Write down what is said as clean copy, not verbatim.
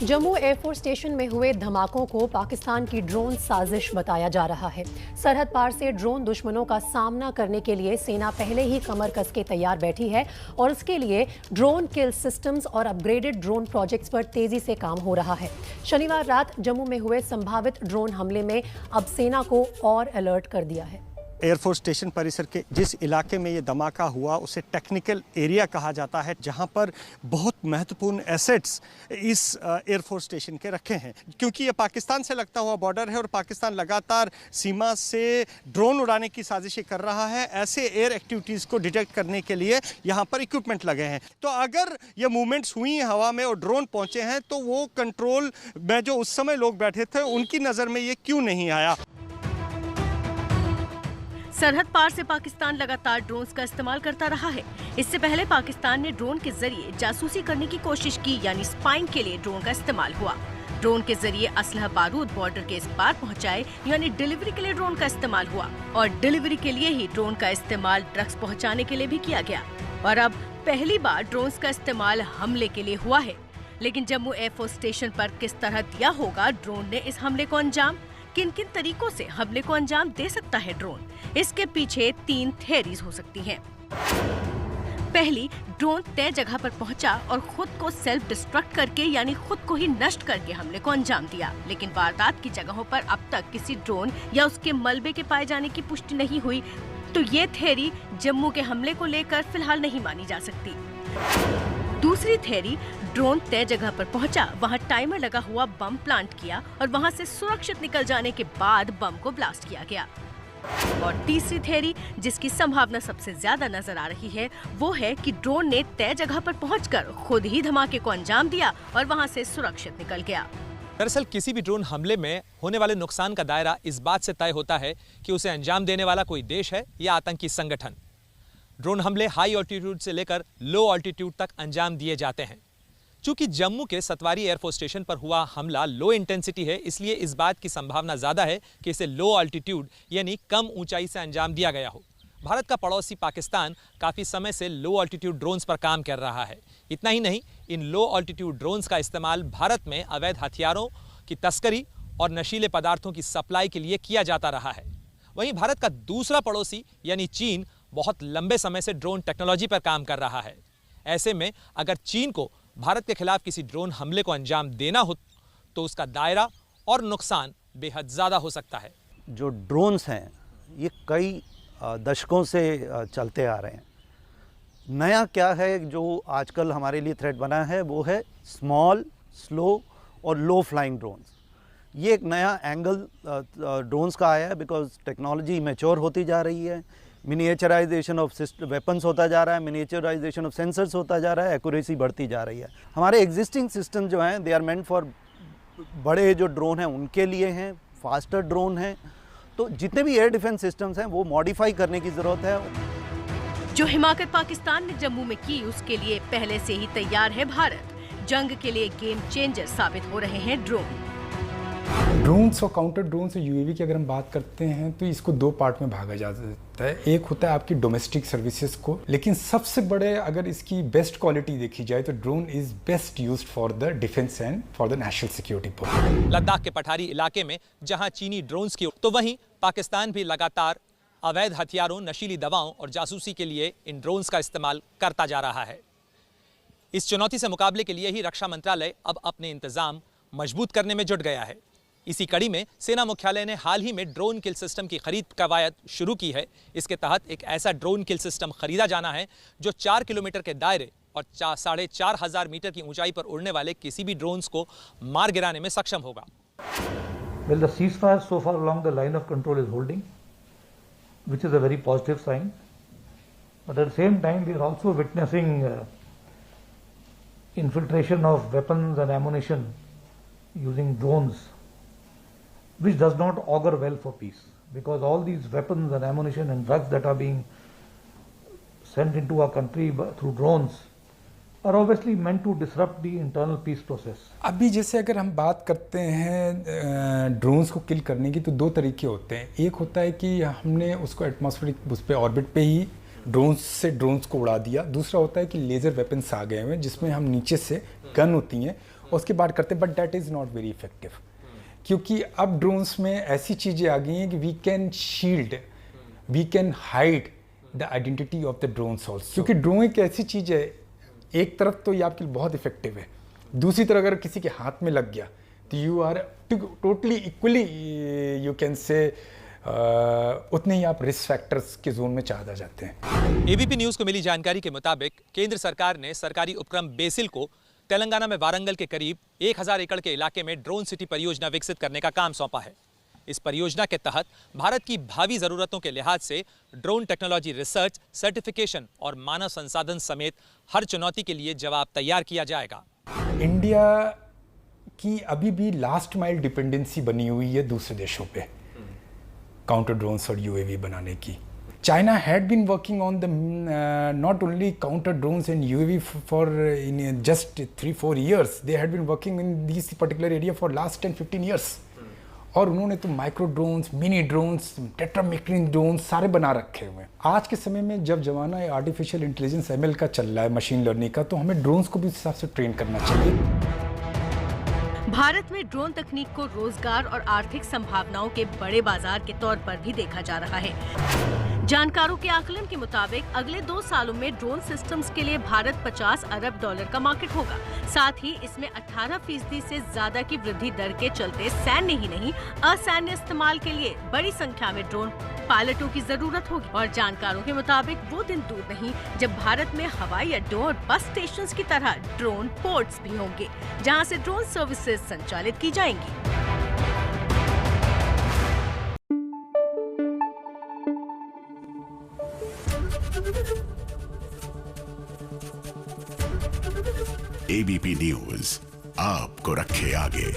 Jammu air force station में हुए धमाकों को पाकिस्तान की ड्रोन साजिश बताया जा रहा है। सरहद पार से ड्रोन दुश्मनों का सामना करने के लिए सेना पहले ही कमर कस के तैयार बैठी है और इसके लिए ड्रोन किल सिस्टम्स और अपग्रेडेड ड्रोन प्रोजेक्ट्स पर तेजी से काम हो रहा है। शनिवार रात जम्मू में हुए संभावित ड्रोन हमले में अब सेना को और अलर्ट कर दिया है। एयरफोर्स स्टेशन परिसर के जिस इलाके में ये धमाका हुआ उसे टेक्निकल एरिया कहा जाता है, जहां पर बहुत महत्वपूर्ण एसेट्स इस एयरफोर्स स्टेशन के रखे हैं। क्योंकि ये पाकिस्तान से लगता हुआ बॉर्डर है और पाकिस्तान लगातार सीमा से ड्रोन उड़ाने की साजिशें कर रहा है, ऐसे एयर एक्टिविटीज़ को डिटेक्ट करने के लिए यहाँ पर इक्विपमेंट लगे हैं। तो अगर ये मूवमेंट्स हुई हैं हवा में और ड्रोन पहुँचे हैं तो वो कंट्रोल में जो उस समय लोग बैठे थे उनकी नज़र में ये क्यों नहीं आया। सरहद पार से पाकिस्तान लगातार ड्रोन्स का इस्तेमाल करता रहा है। इससे पहले पाकिस्तान ने ड्रोन के जरिए जासूसी करने की कोशिश की, यानी स्पाइंग के लिए ड्रोन का इस्तेमाल हुआ। ड्रोन के जरिए असलहा बारूद बॉर्डर के इस पार पहुंचाए, यानी डिलीवरी के लिए ड्रोन का इस्तेमाल हुआ। और डिलीवरी के लिए ही ड्रोन का इस्तेमाल ड्रग्स पहुँचाने के लिए भी किया गया। और अब पहली बार ड्रोन्स का इस्तेमाल हमले के लिए हुआ है। लेकिन जम्मू एयरफोर्स स्टेशन पर किस तरह दिया होगा ड्रोन ने इस हमले को अंजाम? किन किन तरीकों से हमले को अंजाम दे सकता है ड्रोन? इसके पीछे 3 थियरीज हो सकती हैं। पहली, ड्रोन तय जगह पर पहुंचा और खुद को सेल्फ डिस्ट्रक्ट करके, यानी खुद को ही नष्ट करके हमले को अंजाम दिया। लेकिन वारदात की जगहों पर अब तक किसी ड्रोन या उसके मलबे के पाए जाने की पुष्टि नहीं हुई, तो ये थियरी जम्मू के हमले को लेकर फिलहाल नहीं मानी जा सकती। दूसरी थियरी, ड्रोन तय जगह पर पहुंचा, वहां टाइमर लगा हुआ बम प्लांट किया और वहां से सुरक्षित निकल जाने के बाद बम को ब्लास्ट किया गया। और तीसरी थियरी, जिसकी संभावना सबसे ज्यादा नजर आ रही है, वो है कि ड्रोन ने तय जगह पर पहुंचकर खुद ही धमाके को अंजाम दिया और वहां से सुरक्षित निकल गया। दरअसल किसी भी ड्रोन हमले में होने वाले नुकसान का दायरा इस बात से तय होता है कि उसे अंजाम देने वाला कोई देश है या आतंकी संगठन। ड्रोन हमले हाई ऑल्टीट्यूड से लेकर लो ऑल्टीट्यूड तक अंजाम दिए जाते हैं। चूंकि जम्मू के सतवारी एयरफोर्स स्टेशन पर हुआ हमला लो इंटेंसिटी है, इसलिए इस बात की संभावना ज्यादा है कि इसे लो ऑल्टीट्यूड यानी कम ऊंचाई से अंजाम दिया गया हो। भारत का पड़ोसी पाकिस्तान काफी समय से लो ऑल्टीट्यूड ड्रोन्स पर काम कर रहा है। इतना ही नहीं, इन लो ऑल्टीट्यूड ड्रोन्स का इस्तेमाल भारत में अवैध हथियारों की तस्करी और नशीले पदार्थों की सप्लाई के लिए किया जाता रहा है। वहीं भारत का दूसरा पड़ोसी यानी चीन बहुत लंबे समय से ड्रोन टेक्नोलॉजी पर काम कर रहा है। ऐसे में अगर चीन को भारत के खिलाफ किसी ड्रोन हमले को अंजाम देना हो तो उसका दायरा और नुकसान बेहद ज़्यादा हो सकता है। जो ड्रोन्स हैं ये कई दशकों से चलते आ रहे हैं। नया क्या है जो आजकल हमारे लिए थ्रेट बना है, वो है स्मॉल, स्लो और लो फ्लाइंग ड्रोन्स। ये एक नया एंगल ड्रोन्स का आया है बिकॉज टेक्नोलॉजी मैच्योर होती जा रही है, मिनिएचराइजेशन ऑफ वेपन्स होता जा रहा है, मिनिएचराइजेशन ऑफ सेंसर्स होता जा रहा है, एक्यूरेसी बढ़ती जा रही है। हमारे एग्जिस्टिंग सिस्टम जो हैं दे आर मेंट फॉर बड़े जो ड्रोन हैं उनके लिए हैं, फास्टर ड्रोन हैं। तो जितने भी एयर डिफेंस सिस्टम्स हैं वो मॉडिफाई करने की ज़रूरत है। जो हिमाकत पाकिस्तान ने जम्मू में की, उसके लिए पहले से ही तैयार है भारत। जंग के लिए गेम चेंजर साबित हो रहे हैं ड्रोन। ड्रोन्स और काउंटर ड्रोन्स और यूएवी की अगर हम बात करते हैं तो इसको 2 पार्ट में भागा जा सकता है। एक होता है आपकी डोमेस्टिक सर्विसेज को, लेकिन सबसे बड़े अगर इसकी बेस्ट क्वालिटी देखी जाए तो drone is best used for the defence and for the national security. Ladakh के पठारी इलाके में जहां चीनी ड्रोन्स की, तो वहीं पाकिस्तान भी लगातार अवैध हथियारों, नशीली दवाओं और जासूसी के लिए इन ड्रोन्स का इस्तेमाल करता जा रहा है। इस चुनौती से मुकाबले के लिए ही रक्षा मंत्रालय अब अपने इंतजाम मजबूत करने में जुट गया है। इसी कड़ी में सेना मुख्यालय ने हाल ही में ड्रोन किल सिस्टम की खरीद कवायद शुरू की है। इसके तहत एक ऐसा ड्रोन किल सिस्टम खरीदा जाना है जो 4 किलोमीटर के दायरे और 4,500 मीटर की ऊंचाई पर उड़ने वाले किसी भी ड्रोन्स को मार गिराने में सक्षम होगा। Well, the ceasefire so far along the line of control is holding, which is a very positive sign. But at the same time, we are also witnessing infiltration of weapons and ammunition using drones, which does not augur well for peace, because all these weapons and ammunition and drugs that are being sent into our country through drones are obviously meant to disrupt the internal peace process. अभी जैसे अगर हम बात करते हैं drones को किल करने की तो 2 तरीके होते हैं। एक होता है कि हमने उसको एटमॉस्फेरिक उस पे ऑर्बिट पे ही ड्रोन्स को उड़ा दिया। दूसरा होता है कि लेज़र वेपन्स आ गए हैं जिसमें हम नीचे से गन होती हैं उसके बाद करते हैं, but that is not very effective, क्योंकि अब ड्रोन्स में ऐसी चीज़ें आ गई हैं कि we can shield, we can hide the identity of the drones also, क्योंकि ड्रोन एक ऐसी चीज़ है, एक तरफ तो ये आपके लिए बहुत इफेक्टिव है, दूसरी तरफ अगर किसी के हाथ में लग गया तो you are totally equally, you can say उतने ही आप रिस्क फैक्टर्स के जोन में चाह जाते हैं। एबीपी न्यूज को मिली जानकारी के मुताबिक केंद्र सरकार ने सरकारी उपक्रम बेसिल को तेलंगाना में वारंगल के करीब 1000 एकड़ के इलाके में ड्रोन सिटी परियोजना विकसित करने का काम सौंपा है। इस परियोजना के तहत भारत की भावी जरूरतों के लिहाज से ड्रोन टेक्नोलॉजी रिसर्च, सर्टिफिकेशन और मानव संसाधन समेत हर चुनौती के लिए जवाब तैयार किया जाएगा। इंडिया की अभी भी लास्ट माइल डिपेंडेंसी बनी हुई है दूसरे देशों पे काउंटर ड्रोन्स और यूएवी बनाने की। China had been working on the not only counter drones and UAV for in just 3-4 years. They had been working in this particular area for last 10-15 years. और उन्होंने तो माइक्रो ड्रोन्स, मिनी ड्रोन्स, टेट्रामेक्रिन drones सारे बना रखे हुए हैं। आज के समय में जब जमाना है आर्टिफिशियल इंटेलिजेंस ML का चल रहा है, मशीन लर्निंग का, तो हमें ड्रोन्स को भी इस हिसाब से ट्रेन करना चाहिए। भारत में ड्रोन तकनीक को रोजगार और आर्थिक संभावनाओं के बड़े बाजार के तौर पर भी देखा जा रहा है। जानकारों के आकलन के मुताबिक अगले 2 सालों में ड्रोन सिस्टम्स के लिए भारत $50 अरब का मार्केट होगा। साथ ही इसमें 18% से ज्यादा की वृद्धि दर के चलते सैन्य ही नहीं, असैन्य इस्तेमाल के लिए बड़ी संख्या में ड्रोन पायलटों की जरूरत होगी। और जानकारों के मुताबिक वो दिन दूर नहीं जब भारत में हवाई अड्डों और बस स्टेशन की तरह ड्रोन पोर्ट्स भी होंगे, जहाँ से ड्रोन सर्विसेज संचालित की जाएंगी। एबीपी न्यूज आपको रखे आगे।